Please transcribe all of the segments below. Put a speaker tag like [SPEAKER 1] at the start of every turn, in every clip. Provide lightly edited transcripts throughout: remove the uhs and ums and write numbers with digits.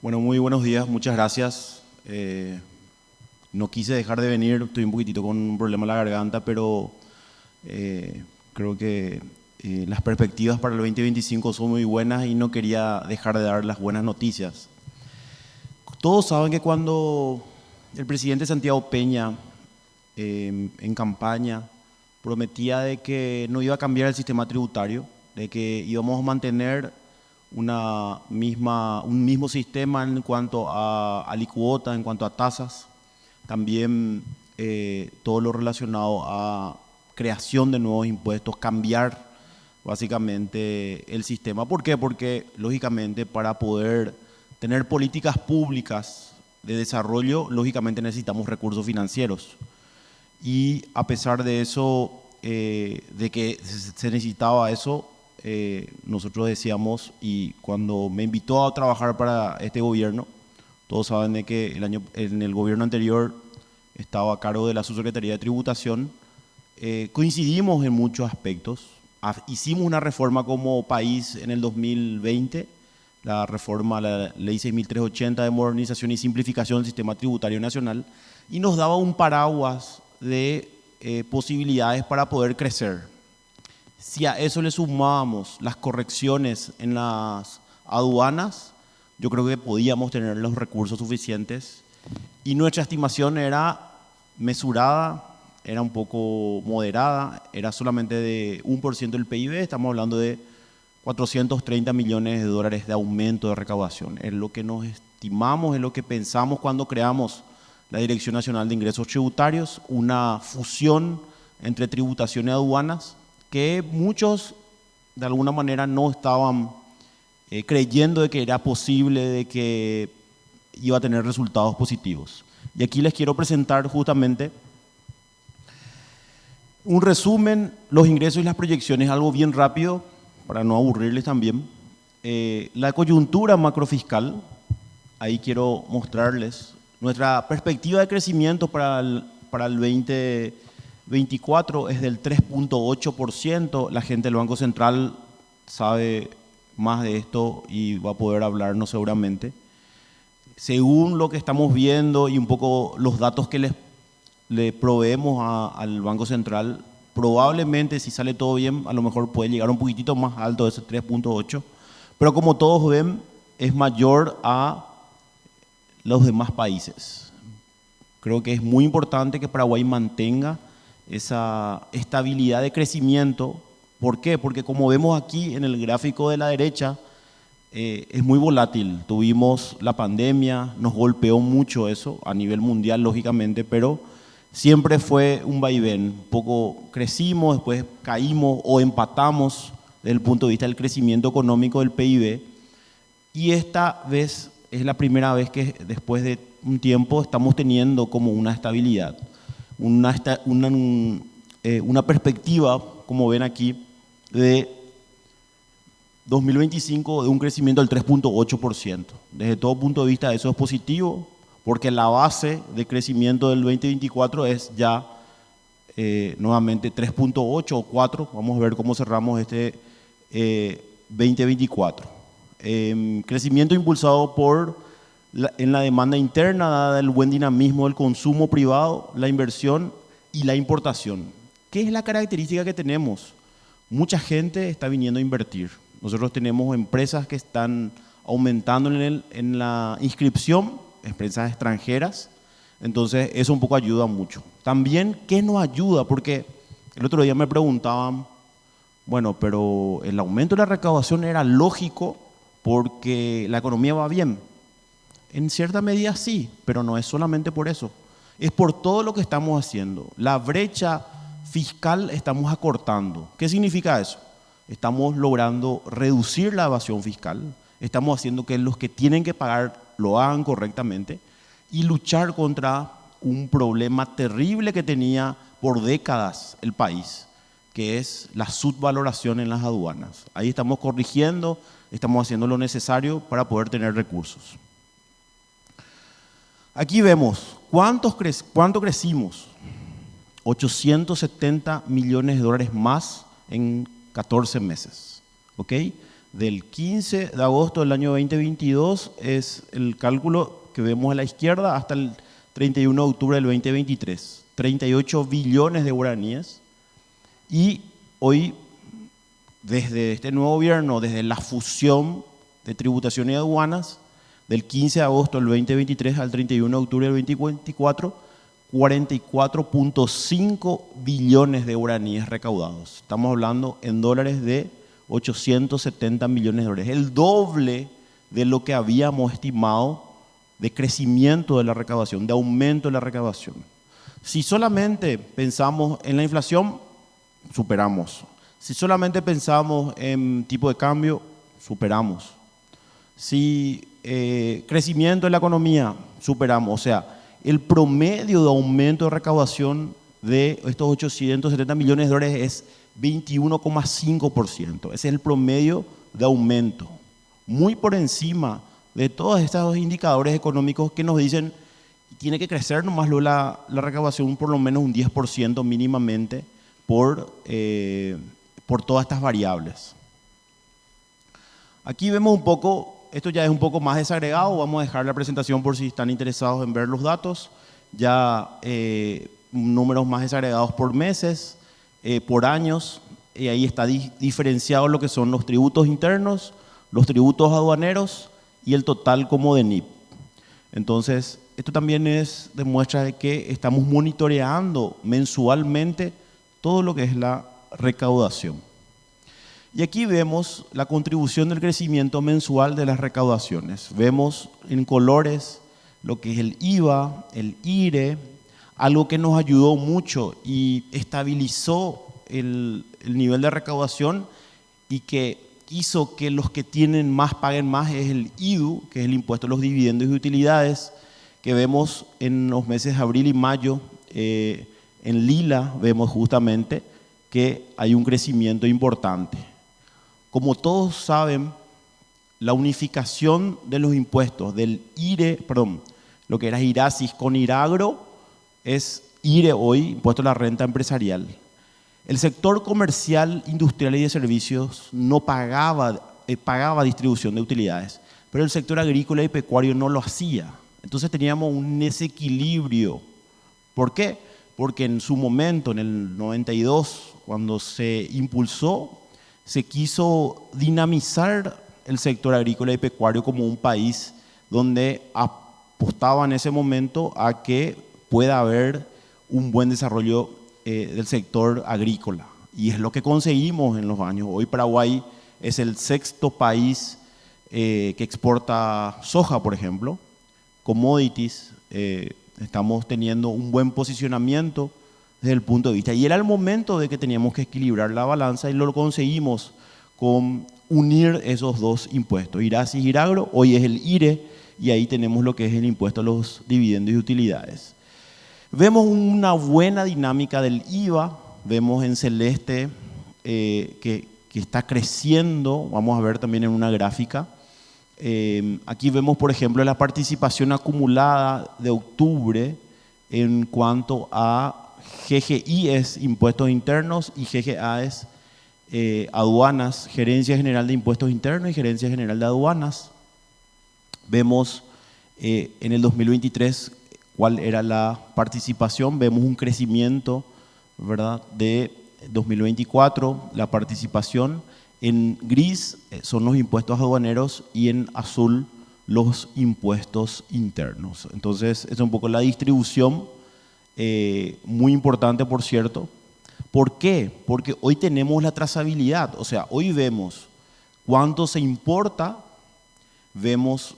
[SPEAKER 1] Bueno, muy buenos días, muchas gracias. No quise dejar de venir, estoy un poquitito con un problema en la garganta, pero eh, creo que las perspectivas para el 2025 son muy buenas y no quería dejar de dar las buenas noticias. Todos saben que cuando el presidente Santiago Peña en campaña prometía de que no iba a cambiar el sistema tributario, de que íbamos a mantener un mismo sistema en cuanto a alicuota, en cuanto a tasas, también todo lo relacionado a creación de nuevos impuestos, cambiar básicamente el sistema. ¿Por qué? Porque lógicamente para poder tener políticas públicas de desarrollo, lógicamente necesitamos recursos financieros. Y a pesar de eso, de que se necesitaba eso, nosotros decíamos, y cuando me invitó a trabajar para este gobierno, todos saben de que en el gobierno anterior estaba a cargo de la Subsecretaría de Tributación, coincidimos en muchos aspectos. Hicimos una reforma como país en el 2020, la reforma a la Ley 6.380 de modernización y simplificación del sistema tributario nacional, y nos daba un paraguas de posibilidades para poder crecer. Si a eso le sumábamos las correcciones en las aduanas, yo creo que podíamos tener los recursos suficientes y nuestra estimación era mesurada, era un poco moderada, era solamente de 1% del PIB, estamos hablando de 430 millones de dólares de aumento de recaudación. Es lo que nos estimamos, es lo que pensamos cuando creamos la Dirección Nacional de Ingresos Tributarios, una fusión entre tributación y aduanas que muchos de alguna manera no estaban creyendo de que era posible, de que iba a tener resultados positivos. Y aquí les quiero presentar justamente un resumen, los ingresos y las proyecciones, algo bien rápido, para no aburrirles también. La coyuntura macrofiscal, ahí quiero mostrarles nuestra perspectiva de crecimiento para el 2024 es del 3.8%. La gente del Banco Central sabe más de esto y va a poder hablarnos seguramente. Según lo que estamos viendo y un poco los datos que le proveemos al Banco Central, probablemente si sale todo bien, a lo mejor puede llegar un poquitito más alto de ese 3.8, pero como todos ven, es mayor a los demás países. Creo que es muy importante que Paraguay mantenga esa estabilidad de crecimiento. ¿Por qué? Porque como vemos aquí en el gráfico de la derecha, es muy volátil. Tuvimos la pandemia, nos golpeó mucho eso a nivel mundial, lógicamente, pero siempre fue un vaivén. Un poco crecimos, después caímos o empatamos desde el punto de vista del crecimiento económico del PIB. Y esta vez es la primera vez que después de un tiempo estamos teniendo como una estabilidad, una perspectiva, como ven aquí, de 2025 de un crecimiento del 3.8%. Desde todo punto de vista eso es positivo, porque la base de crecimiento del 2024 es ya nuevamente 3.8 o 4. Vamos a ver cómo cerramos este 2024. Crecimiento impulsado en la demanda interna, dada el buen dinamismo del consumo privado, la inversión y la importación. ¿Qué es la característica que tenemos? Mucha gente está viniendo a invertir. Nosotros tenemos empresas que están aumentando en la inscripción, empresas extranjeras, entonces eso un poco ayuda mucho. También, ¿qué nos ayuda? Porque el otro día me preguntaban, bueno, pero el aumento de la recaudación era lógico porque la economía va bien. En cierta medida sí, pero no es solamente por eso. Es por todo lo que estamos haciendo. La brecha fiscal estamos acortando. ¿Qué significa eso? Estamos logrando reducir la evasión fiscal. Estamos haciendo que los que tienen que pagar lo hagan correctamente y luchar contra un problema terrible que tenía por décadas el país, que es la subvaloración en las aduanas. Ahí estamos corrigiendo, estamos haciendo lo necesario para poder tener recursos. Aquí vemos cuánto crecimos. 870 millones de dólares más en 14 meses. ¿Ok? del 15 de agosto del año 2022 es el cálculo que vemos a la izquierda hasta el 31 de octubre del 2023. 38 billones de guaraníes. Y hoy, desde este nuevo gobierno, desde la fusión de tributación y aduanas, del 15 de agosto del 2023 al 31 de octubre del 2024, 44.5 billones de guaraníes recaudados. Estamos hablando en dólares de 870 millones de dólares, el doble de lo que habíamos estimado de crecimiento de la recaudación, de aumento de la recaudación. Si solamente pensamos en la inflación, superamos. Si solamente pensamos en tipo de cambio, superamos. Si crecimiento de la economía, superamos. O sea, el promedio de aumento de recaudación de estos 870 millones de dólares es 21,5%. Ese es el promedio de aumento. Muy por encima de todos estos indicadores económicos que nos dicen que tiene que crecer nomás la recaudación por lo menos un 10% mínimamente por todas estas variables. Aquí vemos un poco. Esto ya es un poco más desagregado, vamos a dejar la presentación por si están interesados en ver los datos. Ya números más desagregados por meses, por años, y ahí está diferenciado lo que son los tributos internos, los tributos aduaneros y el total como de NIP. Entonces, esto también demuestra de que estamos monitoreando mensualmente todo lo que es la recaudación. Y aquí vemos la contribución del crecimiento mensual de las recaudaciones. Vemos en colores lo que es el IVA, el IRE, algo que nos ayudó mucho y estabilizó el nivel de recaudación y que hizo que los que tienen más paguen más es el IDU, que es el impuesto a los dividendos y utilidades, que vemos en los meses de abril y mayo, en lila vemos justamente que hay un crecimiento importante. Como todos saben, la unificación de los impuestos del IRE, lo que era IRASIS con IRAGRO, es IRE hoy, impuesto a la renta empresarial. El sector comercial, industrial y de servicios no pagaba distribución de utilidades, pero el sector agrícola y pecuario no lo hacía. Entonces teníamos un desequilibrio. ¿Por qué? Porque en su momento, en el 92, cuando se impulsó, se quiso dinamizar el sector agrícola y pecuario como un país donde apostaba en ese momento a que pueda haber un buen desarrollo del sector agrícola. Y es lo que conseguimos en los años. Hoy Paraguay es el sexto país que exporta soja, por ejemplo, commodities. Estamos teniendo un buen posicionamiento desde el punto de vista. Y era el momento de que teníamos que equilibrar la balanza y lo conseguimos con unir esos dos impuestos, IRASIS y IRAGRO. Hoy es el IRE y ahí tenemos lo que es el impuesto a los dividendos y utilidades. Vemos una buena dinámica del IVA, vemos en celeste que está creciendo, vamos a ver también en una gráfica. Aquí vemos, por ejemplo, la participación acumulada de octubre en cuanto a GGI es impuestos internos y GGA es aduanas, Gerencia General de Impuestos Internos y Gerencia General de Aduanas. Vemos en el 2023 cuál era la participación, vemos un crecimiento, ¿verdad?, de 2024, la participación. En gris son los impuestos aduaneros y en azul los impuestos internos. Entonces, es un poco la distribución, muy importante, por cierto. ¿Por qué? Porque hoy tenemos la trazabilidad, o sea, hoy vemos cuánto se importa, vemos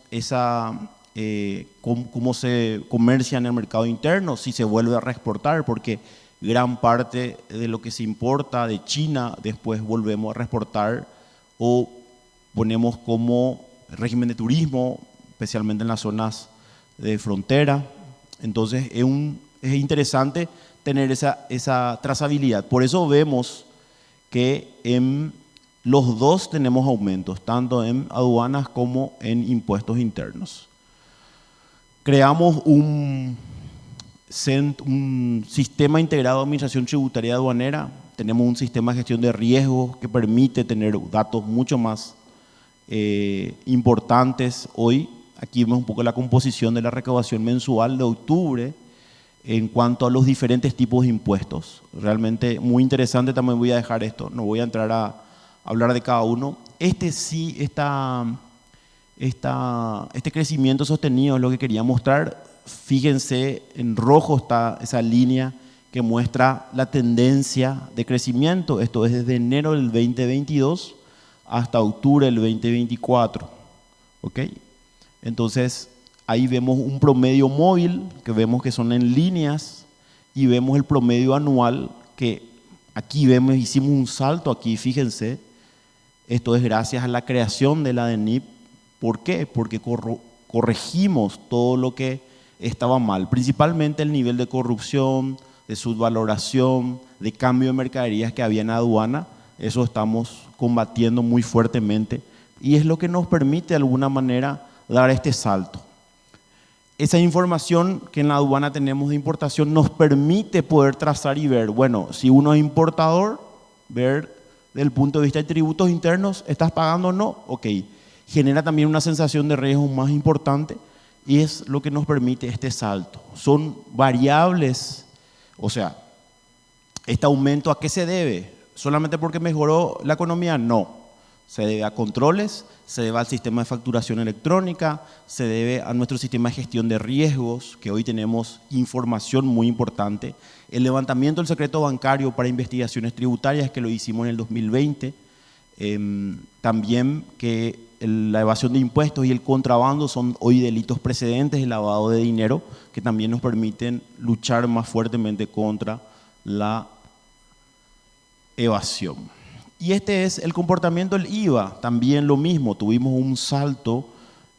[SPEAKER 1] cómo se comercia en el mercado interno, si se vuelve a reexportar, porque gran parte de lo que se importa de China después volvemos a reexportar o ponemos como régimen de turismo, especialmente en las zonas de frontera. Entonces es interesante tener esa trazabilidad. Por eso vemos que en los dos tenemos aumentos, tanto en aduanas como en impuestos internos. Creamos un sistema integrado de administración tributaria aduanera. Tenemos un sistema de gestión de riesgos que permite tener datos mucho más importantes hoy. Aquí vemos un poco la composición de la recaudación mensual de octubre en cuanto a los diferentes tipos de impuestos. Realmente muy interesante, también voy a dejar esto, no voy a entrar a hablar de cada uno. Este crecimiento sostenido es lo que quería mostrar. Fíjense, en rojo está esa línea que muestra la tendencia de crecimiento. Esto es desde enero del 2022 hasta octubre del 2024. ¿Ok? Entonces, ahí vemos un promedio móvil, que vemos que son en líneas, y vemos el promedio anual, que aquí vemos, hicimos un salto aquí, fíjense. Esto es gracias a la creación de la DENIP. ¿Por qué? Porque corregimos todo lo que estaba mal, principalmente el nivel de corrupción, de subvaloración, de cambio de mercaderías que había en aduana. Eso estamos combatiendo muy fuertemente y es lo que nos permite de alguna manera dar este salto. Esa información que en la aduana tenemos de importación nos permite poder trazar y ver, bueno, si uno es importador, ver desde el punto de vista de tributos internos, ¿estás pagando o no? Ok, genera también una sensación de riesgo más importante y es lo que nos permite este salto. Son variables, o sea, ¿este aumento a qué se debe? ¿Solamente porque mejoró la economía? No. Se debe a controles, se debe al sistema de facturación electrónica, se debe a nuestro sistema de gestión de riesgos, que hoy tenemos información muy importante, el levantamiento del secreto bancario para investigaciones tributarias, que lo hicimos en el 2020, también que la evasión de impuestos y el contrabando son hoy delitos precedentes de lavado de dinero, que también nos permiten luchar más fuertemente contra la evasión. Y este es el comportamiento del IVA, también lo mismo, tuvimos un salto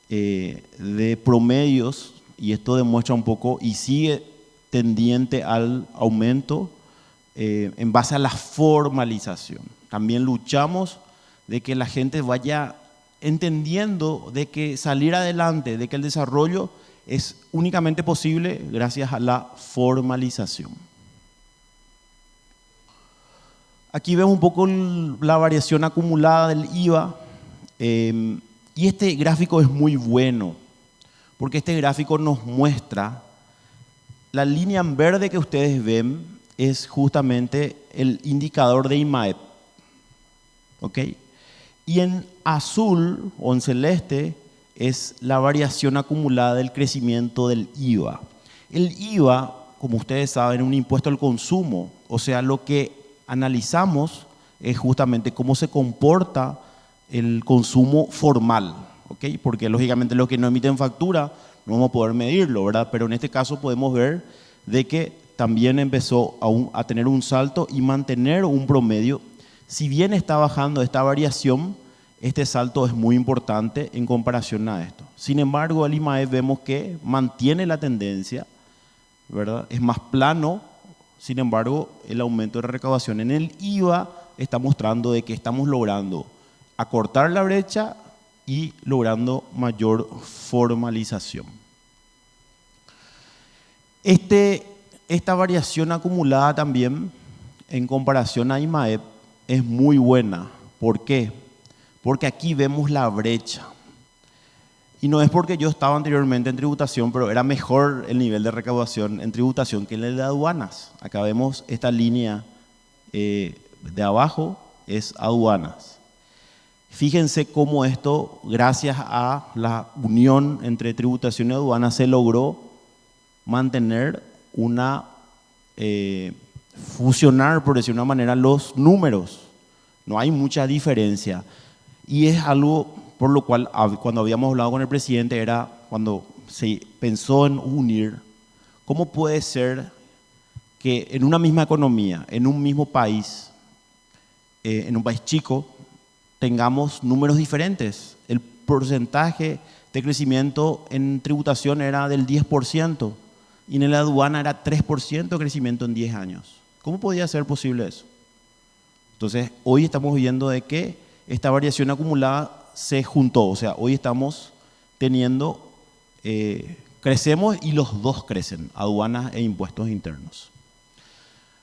[SPEAKER 1] de promedios y esto demuestra un poco y sigue tendiente al aumento en base a la formalización. También luchamos de que la gente vaya entendiendo de que salir adelante, de que el desarrollo es únicamente posible gracias a la formalización. Aquí vemos un poco la variación acumulada del IVA y este gráfico es muy bueno porque este gráfico nos muestra la línea en verde que ustedes ven es justamente el indicador de IMAEP, ¿ok? Y en azul o en celeste es la variación acumulada del crecimiento del IVA. El IVA, como ustedes saben, es un impuesto al consumo, o sea, lo que analizamos es justamente cómo se comporta el consumo formal, ¿ok? Porque lógicamente los que no emiten factura no vamos a poder medirlo, ¿verdad? Pero en este caso podemos ver de que también empezó a tener un salto y mantener un promedio. Si bien está bajando esta variación, este salto es muy importante en comparación a esto. Sin embargo, el IMAEP vemos que mantiene la tendencia, ¿verdad? Es más plano. Sin embargo, el aumento de recaudación en el IVA está mostrando de que estamos logrando acortar la brecha y logrando mayor formalización. Esta variación acumulada también en comparación a IMAEP es muy buena. ¿Por qué? Porque aquí vemos la brecha. Y no es porque yo estaba anteriormente en tributación, pero era mejor el nivel de recaudación en tributación que en el de aduanas. Acá vemos esta línea de abajo, es aduanas. Fíjense cómo esto, gracias a la unión entre tributación y aduanas, se logró mantener fusionar, por decir de una manera, los números. No hay mucha diferencia. Y es algo por lo cual, cuando habíamos hablado con el presidente, era cuando se pensó en unir, ¿cómo puede ser que en una misma economía, en un mismo país, en un país chico, tengamos números diferentes? El porcentaje de crecimiento en tributación era del 10% y en la aduana era 3% de crecimiento en 10 años. ¿Cómo podía ser posible eso? Entonces, hoy estamos viendo de que esta variación acumulada se juntó, o sea, hoy estamos teniendo, crecemos y los dos crecen, aduanas e impuestos internos.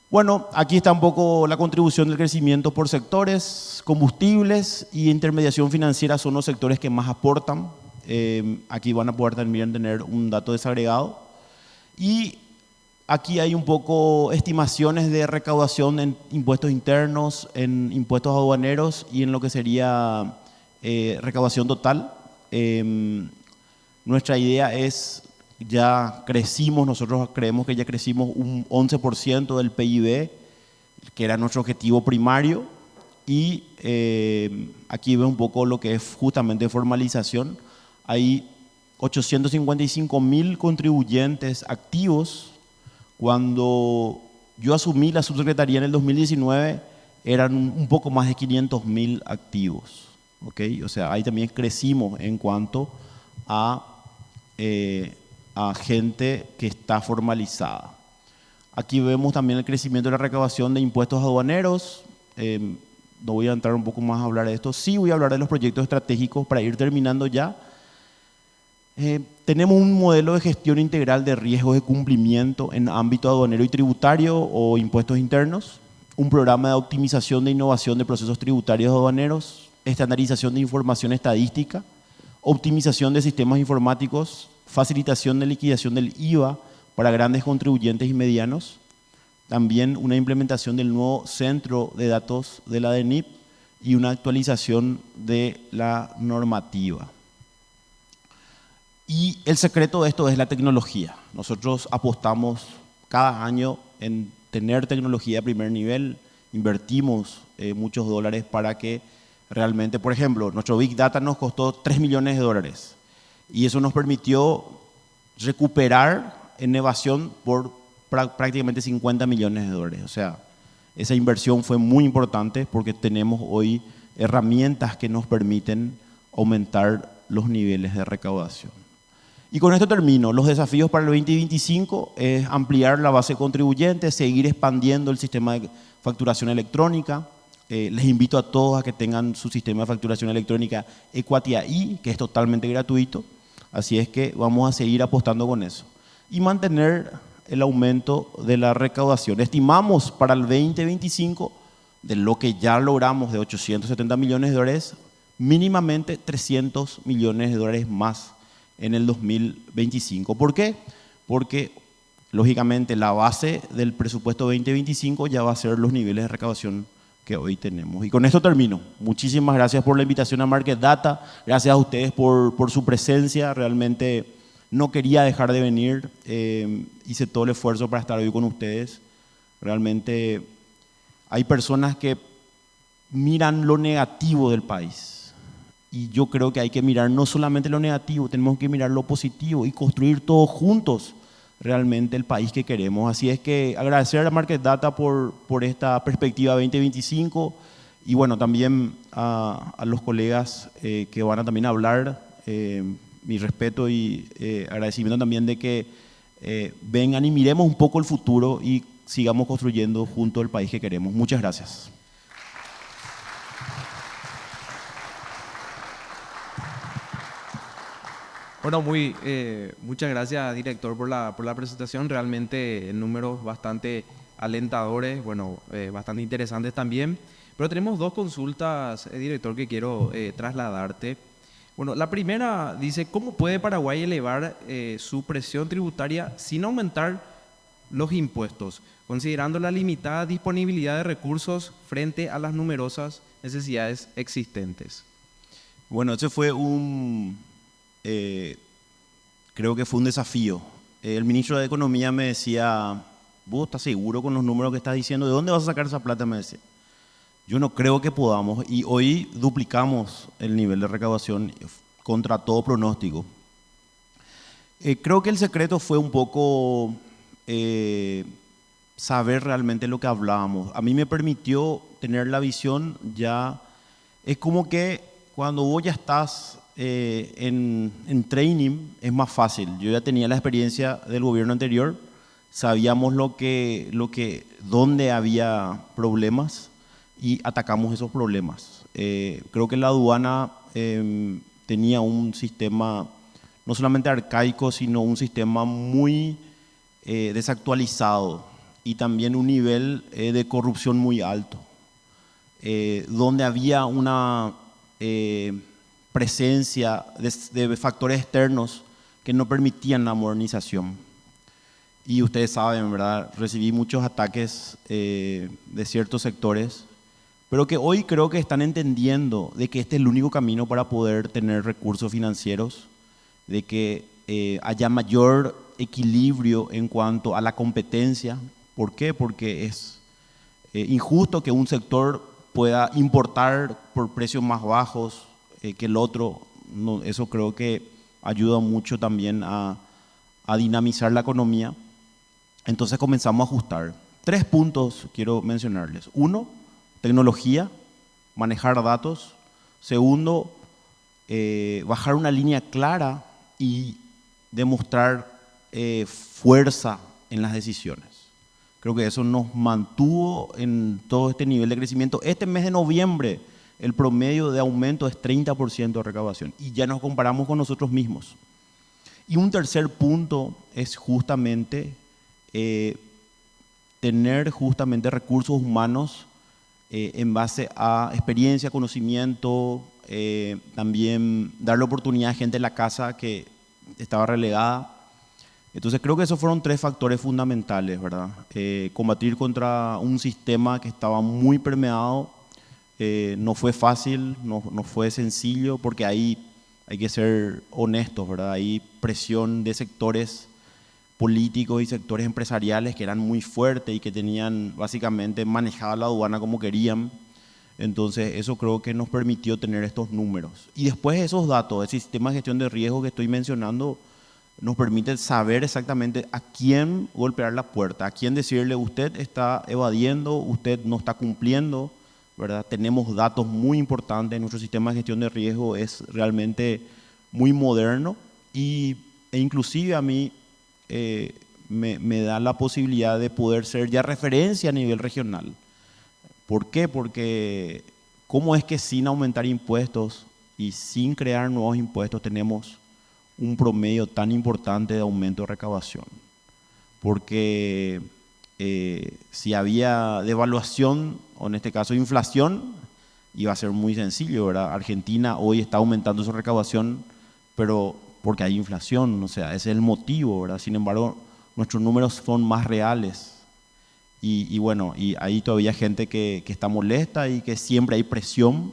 [SPEAKER 1] Bueno, aquí está un poco la contribución del crecimiento por sectores. Combustibles y intermediación financiera son los sectores que más aportan. Aquí van a poder también tener un dato desagregado. Y aquí hay un poco estimaciones de recaudación en impuestos internos, en impuestos aduaneros y en lo que sería recaudación total. Nuestra idea es, ya crecimos, nosotros creemos que ya crecimos un 11% del PIB, que era nuestro objetivo primario, y aquí ve un poco lo que es justamente formalización. Hay 855.000 contribuyentes activos. Cuando yo asumí la subsecretaría en el 2019, eran un poco más de 500.000 activos. ¿Okay? O sea, ahí también crecimos en cuanto a gente que está formalizada. Aquí vemos también el crecimiento de la recaudación de impuestos aduaneros. No voy a entrar un poco más a hablar de esto. Sí voy a hablar de los proyectos estratégicos para ir terminando ya. Tenemos un modelo de gestión integral de riesgos de cumplimiento en ámbito aduanero y tributario o impuestos internos, un programa de optimización de innovación de procesos tributarios aduaneros, estandarización de información estadística, optimización de sistemas informáticos, facilitación de liquidación del IVA para grandes contribuyentes y medianos, también una implementación del nuevo centro de datos de la DENIP y una actualización de la normativa. Y el secreto de esto es la tecnología. Nosotros apostamos cada año en tener tecnología de primer nivel, invertimos muchos dólares para que realmente, por ejemplo, nuestro Big Data nos costó 3 millones de dólares y eso nos permitió recuperar en evasión por prácticamente 50 millones de dólares. O sea, esa inversión fue muy importante porque tenemos hoy herramientas que nos permiten aumentar los niveles de recaudación. Y con esto termino. Los desafíos para el 2025 es ampliar la base de contribuyentes, seguir expandiendo el sistema de facturación electrónica. Les invito a todos a que tengan su sistema de facturación electrónica Equatia-i, que es totalmente gratuito. Así es que vamos a seguir apostando con eso. Y mantener el aumento de la recaudación. Estimamos para el 2025, de lo que ya logramos de 870 millones de dólares, mínimamente 300 millones de dólares más en el 2025. ¿Por qué? Porque lógicamente la base del presupuesto 2025 ya va a ser los niveles de recaudación que hoy tenemos. Y con esto termino. Muchísimas gracias por la invitación a Market Data, gracias a ustedes por su presencia, realmente no quería dejar de venir, hice todo el esfuerzo para estar hoy con ustedes. Realmente hay personas que miran lo negativo del país. Y yo creo que hay que mirar no solamente lo negativo, tenemos que mirar lo positivo y construir todos juntos realmente el país que queremos. Así es que agradecer a Market Data por esta perspectiva 2025 y bueno, también a los colegas que van a también hablar, mi respeto y agradecimiento también de que vengan y miremos un poco el futuro y sigamos construyendo juntos el país que queremos. Muchas gracias.
[SPEAKER 2] Bueno, muchas gracias, director, por la presentación. Realmente números bastante alentadores, bueno, bastante interesantes también. Pero tenemos dos consultas, director, que quiero trasladarte. Bueno, la primera dice, ¿cómo puede Paraguay elevar su presión tributaria sin aumentar los impuestos, considerando la limitada disponibilidad de recursos frente a las numerosas necesidades existentes?
[SPEAKER 1] Bueno, ese fue creo que fue un desafío. El ministro de Economía me decía, ¿vos estás seguro con los números que estás diciendo? ¿De dónde vas a sacar esa plata? Me decía. Yo no creo que podamos y hoy duplicamos el nivel de recaudación contra todo pronóstico. Creo que el secreto fue un poco saber realmente lo que hablábamos. A mí me permitió tener la visión ya, es como que cuando vos ya estás en training es más fácil. Yo ya tenía la experiencia del gobierno anterior, sabíamos dónde había problemas y atacamos esos problemas. Creo que la aduana tenía un sistema no solamente arcaico, sino un sistema muy desactualizado. y también un nivel de corrupción muy alto, donde había una presencia de factores externos que no permitían la modernización. Y ustedes saben, ¿verdad? Recibí muchos ataques de ciertos sectores, pero que hoy creo que están entendiendo de que este es el único camino para poder tener recursos financieros, de que haya mayor equilibrio en cuanto a la competencia. ¿Por qué? Porque es injusto que un sector pueda importar por precios más bajos que el otro. No, eso creo que ayuda mucho también a dinamizar la economía. Entonces comenzamos a ajustar. 3 puntos quiero mencionarles. 1, tecnología, manejar datos. Segundo, bajar una línea clara y demostrar fuerza en las decisiones. Creo que eso nos mantuvo en todo este nivel de crecimiento. Este mes de noviembre el promedio de aumento es 30% de recaudación y ya nos comparamos con nosotros mismos. Y un tercer punto es justamente tener justamente recursos humanos en base a experiencia, conocimiento, también darle oportunidad a gente en la casa que estaba relegada. Entonces creo que esos fueron 3 factores fundamentales, ¿verdad? Combatir contra un sistema que estaba muy permeado, no fue fácil, no fue sencillo, porque ahí hay que ser honestos, ¿verdad? Hay presión de sectores políticos y sectores empresariales que eran muy fuertes y que tenían básicamente manejada la aduana como querían. Entonces eso creo que nos permitió tener estos números. Y después esos datos, el sistema de gestión de riesgo que estoy mencionando, nos permite saber exactamente a quién golpear la puerta, a quién decirle usted está evadiendo, usted no está cumpliendo, ¿verdad? Tenemos datos muy importantes, nuestro sistema de gestión de riesgo es realmente muy moderno e inclusive a mí me da la posibilidad de poder ser ya referencia a nivel regional. ¿Por qué? Porque ¿cómo es que sin aumentar impuestos y sin crear nuevos impuestos tenemos un promedio tan importante de aumento de recaudación? Porque si había devaluación, o en este caso inflación, iba a ser muy sencillo, ¿verdad? Argentina hoy está aumentando su recaudación, pero porque hay inflación, o sea, ese es el motivo, ¿verdad? Sin embargo, nuestros números son más reales. Y bueno, y hay todavía gente que está molesta y que siempre hay presión.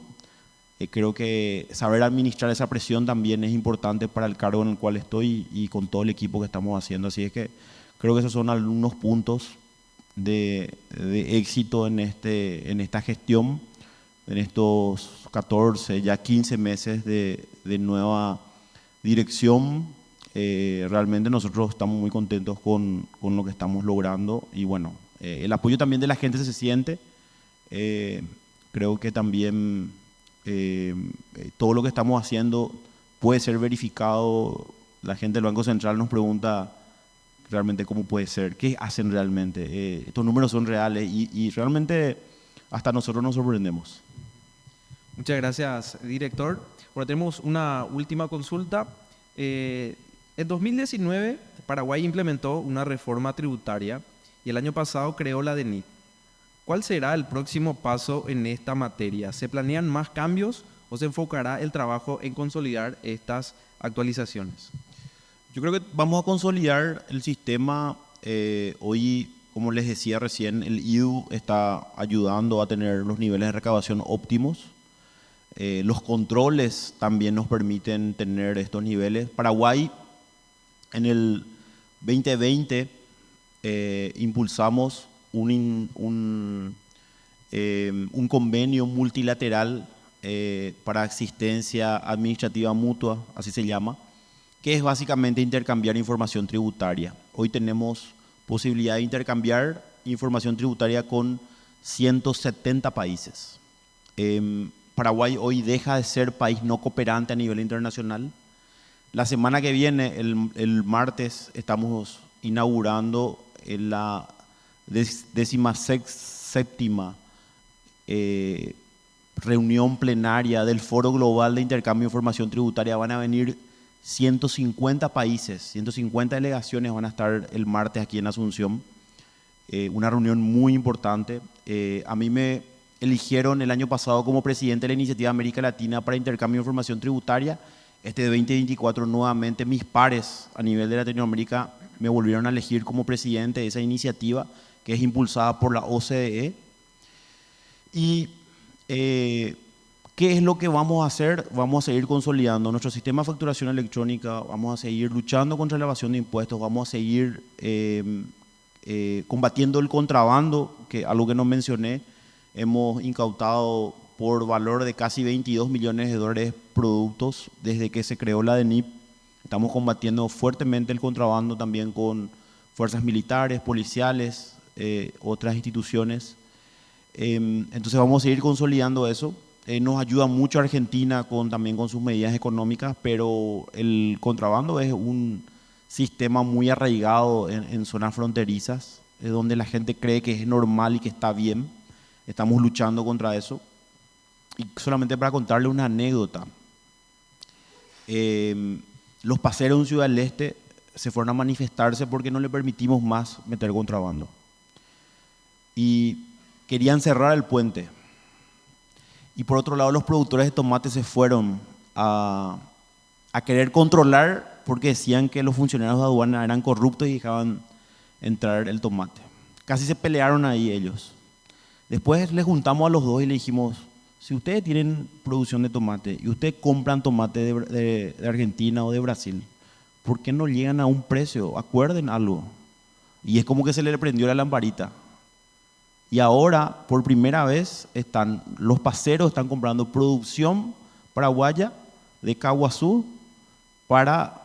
[SPEAKER 1] Creo que saber administrar esa presión también es importante para el cargo en el cual estoy y con todo el equipo que estamos haciendo. Así es que creo que esos son algunos puntos de éxito en esta gestión, en estos 14, ya 15 meses de nueva dirección. Realmente nosotros estamos muy contentos con lo que estamos logrando y bueno, el apoyo también de la gente se siente. Creo que también todo lo que estamos haciendo puede ser verificado. La gente del Banco Central nos pregunta realmente cómo puede ser, qué hacen realmente. Estos números son reales y realmente hasta nosotros nos sorprendemos.
[SPEAKER 2] Muchas gracias, director. Ahora tenemos una última consulta. En 2019, Paraguay implementó una reforma tributaria y el año pasado creó la DENIT. ¿Cuál será el próximo paso en esta materia? ¿Se planean más cambios o se enfocará el trabajo en consolidar estas actualizaciones?
[SPEAKER 1] Yo creo que vamos a consolidar el sistema. Hoy, como les decía recién, el IDU está ayudando a tener los niveles de recaudación óptimos. Los controles también nos permiten tener estos niveles. Paraguay, en el 2020, impulsamos un convenio multilateral para asistencia administrativa mutua, así se llama, que es básicamente intercambiar información tributaria. Hoy tenemos posibilidad de intercambiar información tributaria con 170 países. Paraguay hoy deja de ser país no cooperante a nivel internacional. La semana que viene, el martes, estamos inaugurando la 17ª reunión plenaria del Foro Global de Intercambio de Información Tributaria. Van a venir 150 países, 150 delegaciones van a estar el martes aquí en Asunción. una reunión muy importante. A mí me eligieron el año pasado como presidente de la Iniciativa América Latina para Intercambio de Información Tributaria. Este 2024 nuevamente mis pares a nivel de Latinoamérica me volvieron a elegir como presidente de esa iniciativa que es impulsada por la OCDE. Y ¿qué es lo que vamos a hacer? Vamos a seguir consolidando nuestro sistema de facturación electrónica, vamos a seguir luchando contra la evasión de impuestos, vamos a seguir combatiendo el contrabando, que algo que no mencioné. Hemos incautado por valor de casi 22 millones de dólares productos desde que se creó la DENIP. Estamos combatiendo fuertemente el contrabando también con fuerzas militares, policiales, otras instituciones. Entonces vamos a seguir consolidando eso. Nos ayuda mucho Argentina también con sus medidas económicas, pero el contrabando es un sistema muy arraigado en zonas fronterizas, donde la gente cree que es normal y que está bien. Estamos luchando contra eso. Y solamente para contarle una anécdota, los paseros en Ciudad del Este se fueron a manifestarse porque no le permitimos más meter contrabando. Y querían cerrar el puente. Y por otro lado, los productores de tomate se fueron a querer controlar porque decían que los funcionarios de aduana eran corruptos y dejaban entrar el tomate. Casi se pelearon ahí ellos. Después les juntamos a los dos y le dijimos, si ustedes tienen producción de tomate y ustedes compran tomate de Argentina o de Brasil, ¿por qué no llegan a un precio? Acuerden algo. Y es como que se le prendió la lamparita. Y ahora, por primera vez, los paseros están comprando producción paraguaya de Caguazú para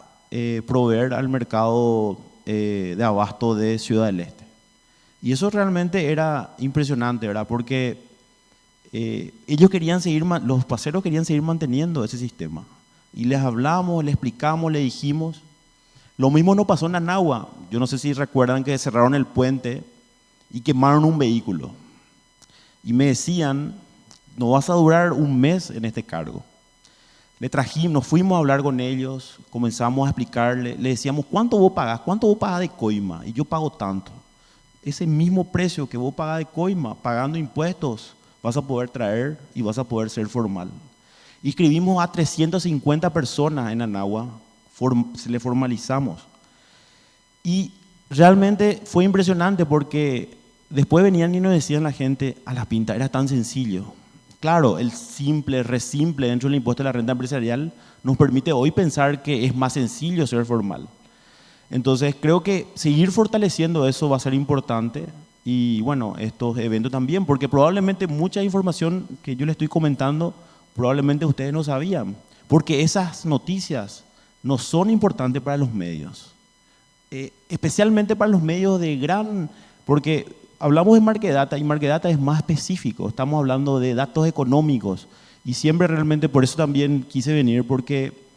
[SPEAKER 1] proveer al mercado de abasto de Ciudad del Este. Y eso realmente era impresionante, ¿verdad? Porque ellos los paseros querían seguir manteniendo ese sistema. Y les hablamos, les explicamos, les dijimos. Lo mismo nos pasó en Anagua. Yo no sé si recuerdan que cerraron el puente y quemaron un vehículo. Y me decían, no vas a durar un mes en este cargo. Nos fuimos a hablar con ellos, comenzamos a explicarle, le decíamos, ¿cuánto vos pagás? ¿Cuánto vos pagás de coima? Y yo pago tanto. Ese mismo precio que vos pagás de coima, pagando impuestos, vas a poder traer y vas a poder ser formal. Inscribimos a 350 personas en Anagua, se le formalizamos. Y realmente fue impresionante porque después venían y nos decían la gente, a la pinta, era tan sencillo. Claro, el re simple dentro del impuesto de la renta empresarial nos permite hoy pensar que es más sencillo ser formal. Entonces creo que seguir fortaleciendo eso va a ser importante y bueno, estos eventos también, porque probablemente mucha información que yo les estoy comentando, probablemente ustedes no sabían, porque esas noticias no son importantes para los medios, especialmente para los medios porque hablamos de Market Data y Market Data es más específico, estamos hablando de datos económicos y siempre realmente por eso también quise venir porque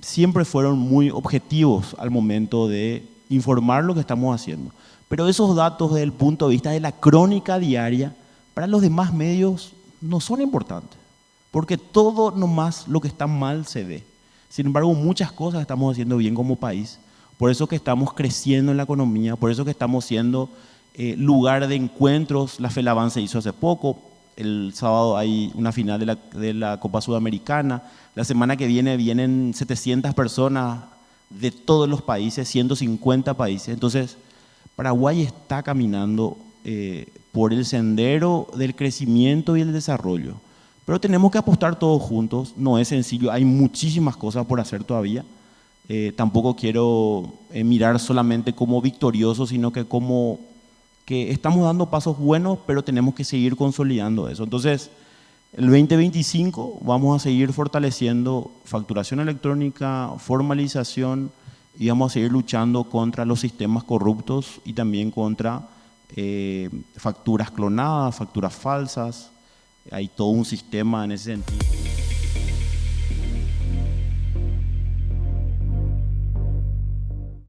[SPEAKER 1] siempre fueron muy objetivos al momento de informar lo que estamos haciendo. Pero esos datos desde el punto de vista de la crónica diaria, para los demás medios no son importantes, porque todo nomás lo que está mal se ve. Sin embargo, muchas cosas estamos haciendo bien como país, por eso que estamos creciendo en la economía, por eso que estamos siendo lugar de encuentros. La FELABAN se hizo hace poco, el sábado hay una final de la Copa Sudamericana, la semana que vienen 700 personas de todos los países, 150 países. Entonces, Paraguay está caminando por el sendero del crecimiento y el desarrollo. Pero tenemos que apostar todos juntos, no es sencillo, hay muchísimas cosas por hacer todavía. Tampoco quiero mirar solamente como victorioso, sino que como que estamos dando pasos buenos, pero tenemos que seguir consolidando eso. Entonces, el 2025 vamos a seguir fortaleciendo facturación electrónica, formalización y vamos a seguir luchando contra los sistemas corruptos y también contra facturas clonadas, facturas falsas. Hay todo un sistema en ese sentido.